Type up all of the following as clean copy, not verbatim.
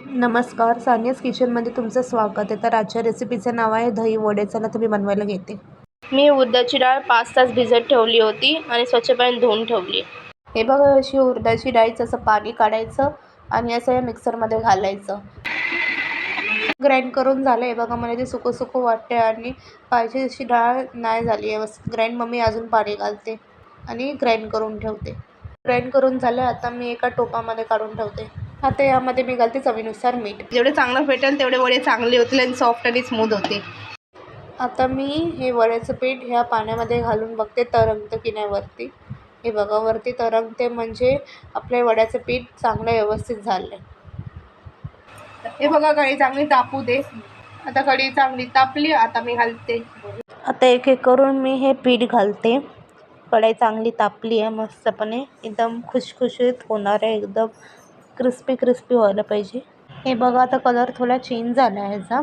नमस्कार, सानियाज किचनमध्ये तुमचं स्वागत आहे. तर आजच्या रेसिपीचं नाव आहे दही वडे. चला तर मी बनवायला घेते. मी उडदाची डाळ 5 तास भिजत ठेवली होती आणि स्वच्छ पाण्याने धुवून ठेवली. हे बघा, अशी उडदाची डाळीचं असं पाणी काढायचं आणि असं या मिक्सरमध्ये घालायचं. ग्राइंड करून झालं आहे बघा. मला ते सुकं सुकं वाटते आणि पाहिजे अशी डाळ नाही झाली व्यवस्थित ग्राइंड. मग मी अजून पाणी घालते आणि ग्राइंड करून ठेवते. ग्राइंड करून झालं. आता मी एका टोपामध्ये काढून ठेवते. आता यामध्ये मी घालते चवीनुसार मीठ. जेवढे चांगलं फेटेल तेवढे वडे चांगले होतील आणि सॉफ्ट आणि स्मूथ होते. आता मी हे वड्याचं पीठ ह्या पाण्यामध्ये घालून बघते तरंगतं की नाही वरती. हे बघा, वरती तरंगते म्हणजे आपल्या वड्याचं पीठ चांगलं व्यवस्थित झालं आहे. हे बघा, कढई चांगली तापू दे. आता कढई चांगली तापली. आता मी घालते. आता एक एक करून मी हे पीठ घालते. कढई चांगली तापली आहे मस्तपणे. एकदम खुशखुशीत होणार आहे. एकदम क्रिस्पी व्हायला पाहिजे. हे बघा, आता कलर थोडा चेंज झाला आहे ह्याचा.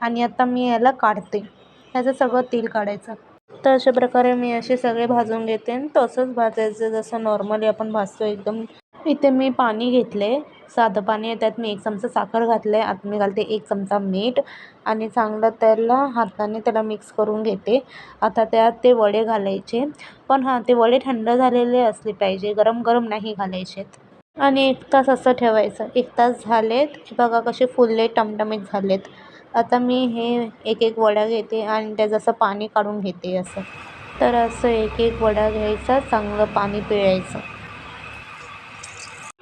आणि आता मी याला काढते. ह्याचं सगळं तेल काढायचं. तर अशा प्रकारे मी असे सगळे भाजून घेते आणि तसंच भाजायचं जसं नॉर्मली आपण भाजतो एकदम. इथे मी पाणी घेतले, साधं पाणी. त्यात मी 1 चमचा साखर घातले. आता मी घालते 1 चमचा मीठ आणि चांगलं त्याला हाताने त्याला मिक्स करून घेते. आता त्यात ते वडे घालायचे. पण हां, ते वडे थंड झालेले असले पाहिजे, गरम गरम नाही घालायचेत. आणि 1 तास असं ठेवायचं. 1 तास झालेत. हे बघा कसे फुलले, टमटमीत झालेत. आता मी हे एक एक वडा घेते आणि त्याचं असं पाणी काढून घेते असं. तर असं एक एक वडा घ्यायचा, चांगलं पाणी पिळायचं.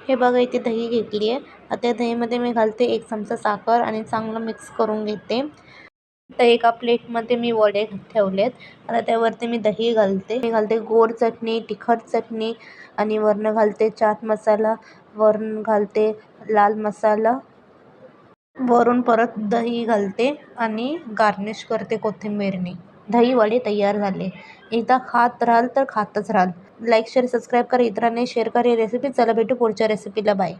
हे बघा, इथे दही घेतली आहे. आता दहीमध्ये मी घालते 1 चमचा साखर आणि चांगलं मिक्स करून घेते. तर एका प्लेटमध्ये मी वडे ठेवलेत. आता त्यावरती मी दही घालते. मी घालते गोड चटणी, तिखट चटणी आणि वरून घालते चाट मसाला, वरून घालते लाल मसाला, वरून परत दही घालते आणि गार्निश करते कोथिंबीरने. दही वडे तयार झाले. एकदा खात राहाल तर खातच राहाल. लाईक, शेअर, सबस्क्राईब करा. इतरांनाही शेअर करा ही रेसिपी. चला भेटू पुढच्या रेसिपीला. बाय.